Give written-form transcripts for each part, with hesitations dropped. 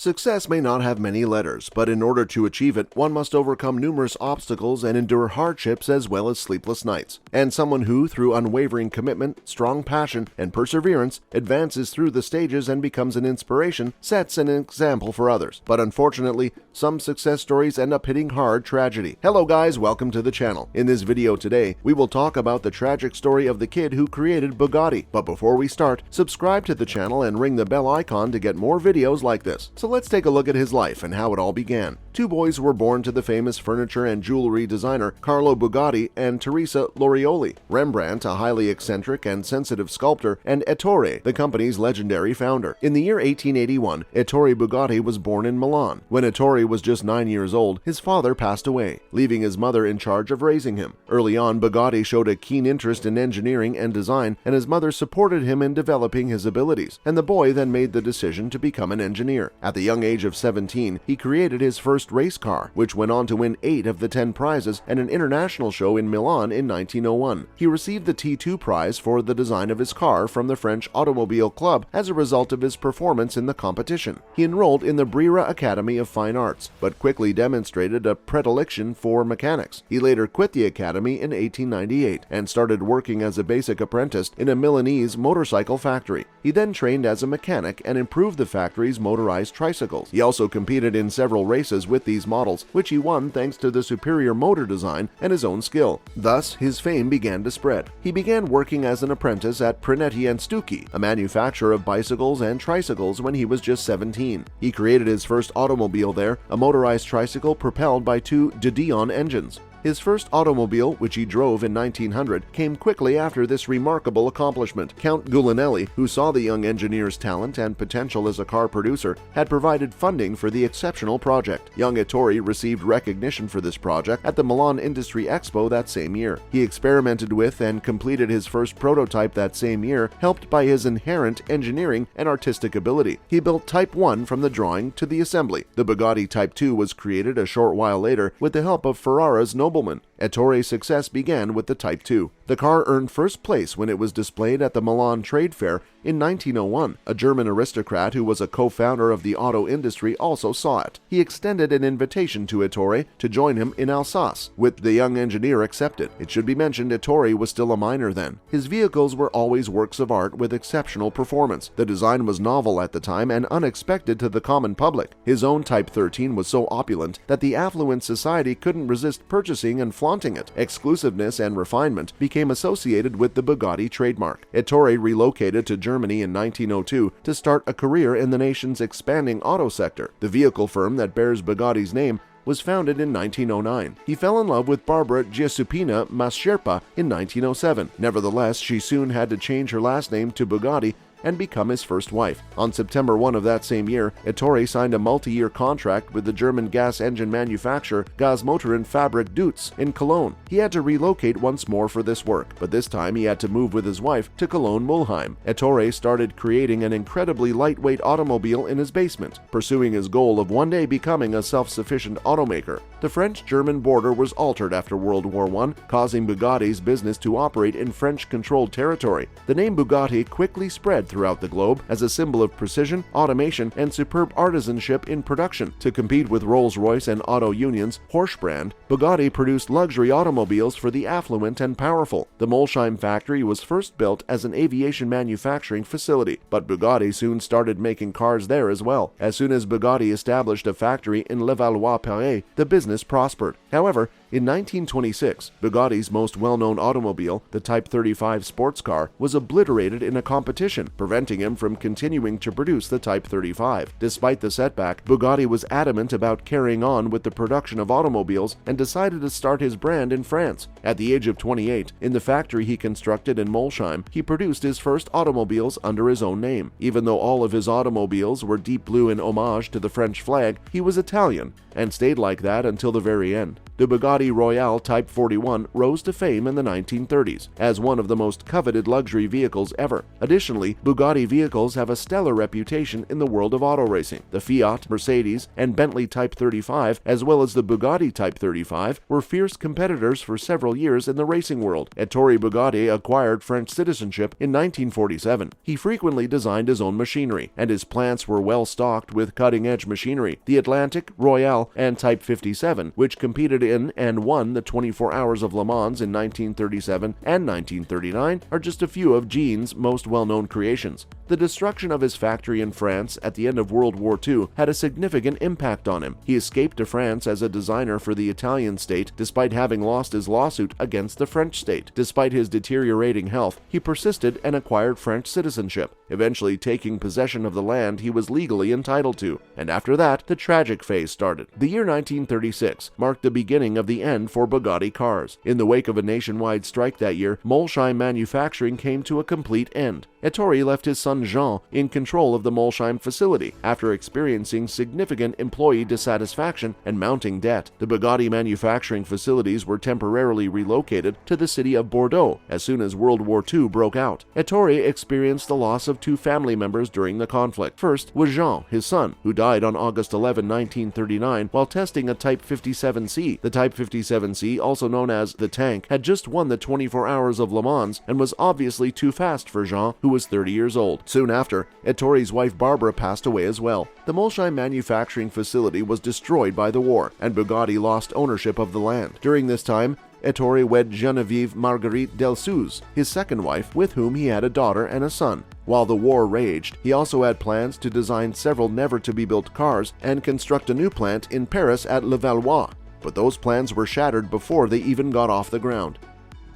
Success may not have many letters, but in order to achieve it, one must overcome numerous obstacles and endure hardships as well as sleepless nights. And someone who, through unwavering commitment, strong passion, and perseverance, advances through the stages and becomes an inspiration, sets an example for others. But unfortunately, some success stories end up hitting hard tragedy. Hello guys, welcome to the channel. In this video today, we will talk about the tragic story of the kid who created Bugatti. But before we start, subscribe to the channel and ring the bell icon to get more videos like this. So let's take a look at his life and how it all began. Two boys were born to the famous furniture and jewelry designer Carlo Bugatti and Teresa Lorioli. Rembrandt, a highly eccentric and sensitive sculptor, and Ettore, the company's legendary founder. In the year 1881, Ettore Bugatti was born in Milan. When Ettore was just 9 years old, his father passed away, leaving his mother in charge of raising him. Early on, Bugatti showed a keen interest in engineering and design, and his mother supported him in developing his abilities, and the boy then made the decision to become an engineer. At the young age of 17, he created his first race car, which went on to win 8 of the 10 prizes at an international show in Milan in 1901. He received the T2 prize for the design of his car from the French Automobile Club as a result of his performance in the competition. He enrolled in the Brera Academy of Fine Arts, but quickly demonstrated a predilection for mechanics. He later quit the academy in 1898 and started working as a basic apprentice in a Milanese motorcycle factory. He then trained as a mechanic and improved the factory's motorized tricycles. He also competed in several races with these models, which he won thanks to the superior motor design and his own skill. Thus, his fame began to spread. He began working as an apprentice at Prinetti & Stucchi, a manufacturer of bicycles and tricycles, when he was just 17. He created his first automobile there, a motorized tricycle propelled by 2 de Dion engines. His first automobile, which he drove in 1900, came quickly after this remarkable accomplishment. Count Guglielmi, who saw the young engineer's talent and potential as a car producer, had provided funding for the exceptional project. Young Ettore received recognition for this project at the Milan Industry Expo that same year. He experimented with and completed his first prototype that same year, helped by his inherent engineering and artistic ability. He built Type 1 from the drawing to the assembly. The Bugatti Type 2 was created a short while later with the help of Ferrara's nobleman. Ettore's success began with the Type 2. The car earned first place when it was displayed at the Milan Trade Fair in 1901. A German aristocrat who was a co-founder of the auto industry also saw it. He extended an invitation to Ettore to join him in Alsace, with the young engineer accepted. It should be mentioned Ettore was still a minor then. His vehicles were always works of art with exceptional performance. The design was novel at the time and unexpected to the common public. His own Type 13 was so opulent that the affluent society couldn't resist purchasing and flaunting it. Exclusiveness and refinement became associated with the Bugatti trademark. Ettore relocated to Germany in 1902 to start a career in the nation's expanding auto sector. The vehicle firm that bears Bugatti's name was founded in 1909. He fell in love with Barbara Giuseppina Mascherpa in 1907. Nevertheless, she soon had to change her last name to Bugatti and become his first wife. On September 1 of that same year, Ettore signed a multi-year contract with the German gas engine manufacturer Gasmotoren Fabrik Deutz in Cologne. He had to relocate once more for this work, but this time he had to move with his wife to Cologne-Mulheim. Ettore started creating an incredibly lightweight automobile in his basement, pursuing his goal of one day becoming a self-sufficient automaker. The French-German border was altered after World War I, causing Bugatti's business to operate in French-controlled territory. The name Bugatti quickly spread throughout the globe as a symbol of precision, automation, and superb artisanship in production. To compete with Rolls-Royce and Auto Union's Porsche brand, Bugatti produced luxury automobiles for the affluent and powerful. The Mulheim factory was first built as an aviation manufacturing facility, but Bugatti soon started making cars there as well. As soon as Bugatti established a factory in Levallois-Perret, the business prospered. However, in 1926, Bugatti's most well-known automobile, the Type 35 sports car, was obliterated in a competition, preventing him from continuing to produce the Type 35. Despite the setback, Bugatti was adamant about carrying on with the production of automobiles and decided to start his brand in France. At the age of 28, in the factory he constructed in Mulheim, he produced his first automobiles under his own name. Even though all of his automobiles were deep blue in homage to the French flag, he was Italian and stayed like that until the very end. The Bugatti Royale Type 41 rose to fame in the 1930s as one of the most coveted luxury vehicles ever. Additionally, Bugatti vehicles have a stellar reputation in the world of auto racing. The Fiat, Mercedes, and Bentley Type 35, as well as the Bugatti Type 35, were fierce competitors for several years in the racing world. Ettore Bugatti acquired French citizenship in 1947. He frequently designed his own machinery, and his plants were well stocked with cutting-edge machinery. The Atlantic, Royale, and Type 57, which competed in and won the 24 Hours of Le Mans in 1937 and 1939, are just a few of Jean's most well-known creations. The destruction of his factory in France at the end of World War II had a significant impact on him. He escaped to France as a designer for the Italian state despite having lost his lawsuit against the French state. Despite his deteriorating health, he persisted and acquired French citizenship, eventually taking possession of the land he was legally entitled to. And after that, the tragic phase started. The year 1936 marked the beginning of the end for Bugatti cars. In the wake of a nationwide strike that year, Molsheim manufacturing came to a complete end. Ettore left his son Jean in control of the Molsheim facility after experiencing significant employee dissatisfaction and mounting debt. The Bugatti manufacturing facilities were temporarily relocated to the city of Bordeaux as soon as World War II broke out. Ettore experienced the loss of two family members during the conflict. First was Jean, his son, who died on August 11, 1939, while testing a Type 57C. The Type 57C, also known as the Tank, had just won the 24 Hours of Le Mans and was obviously too fast for Jean, who was 30 years old. Soon after, Ettore's wife Barbara passed away as well. The Molsheim manufacturing facility was destroyed by the war, and Bugatti lost ownership of the land. During this time, Ettore wed Genevieve Marguerite Delsuze, his second wife, with whom he had a daughter and a son. While the war raged, he also had plans to design several never-to-be-built cars and construct a new plant in Paris at Levallois, but those plans were shattered before they even got off the ground.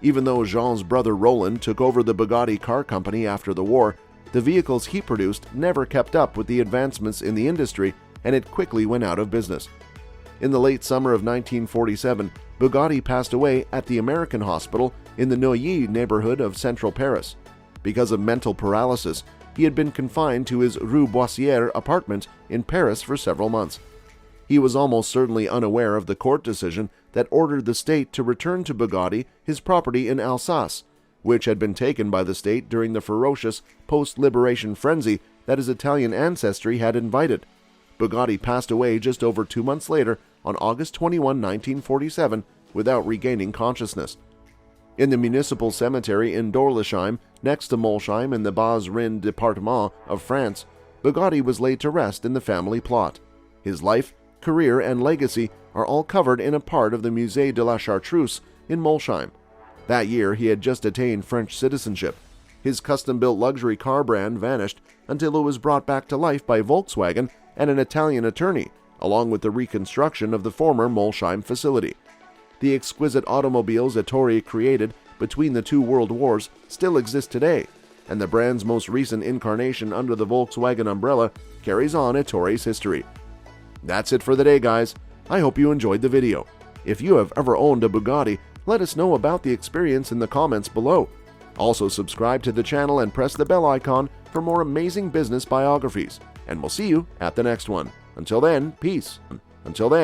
Even though Jean's brother Roland took over the Bugatti car company after the war, the vehicles he produced never kept up with the advancements in the industry, and it quickly went out of business. In the late summer of 1947, Bugatti passed away at the American Hospital in the Neuilly neighborhood of central Paris. Because of mental paralysis, he had been confined to his Rue Boissière apartment in Paris for several months. He was almost certainly unaware of the court decision that ordered the state to return to Bugatti his property in Alsace, which had been taken by the state during the ferocious post-liberation frenzy that his Italian ancestry had invited. Bugatti passed away just over 2 months later on August 21, 1947, without regaining consciousness. In the municipal cemetery in Dorlisheim, next to Molsheim in the Bas-Rhin departement of France, Bugatti was laid to rest in the family plot. His life, career, and legacy are all covered in a part of the Musée de la Chartreuse in Molsheim. That year, he had just attained French citizenship. His custom-built luxury car brand vanished until it was brought back to life by Volkswagen and an Italian attorney, along with the reconstruction of the former Molsheim facility. The exquisite automobiles Ettore created between the two world wars still exist today, and the brand's most recent incarnation under the Volkswagen umbrella carries on Ettore's history. That's it for the day, guys. I hope you enjoyed the video. If you have ever owned a Bugatti, let us know about the experience in the comments below. Also, subscribe to the channel and press the bell icon for more amazing business biographies. And we'll see you at the next one. Until then, peace. Until then.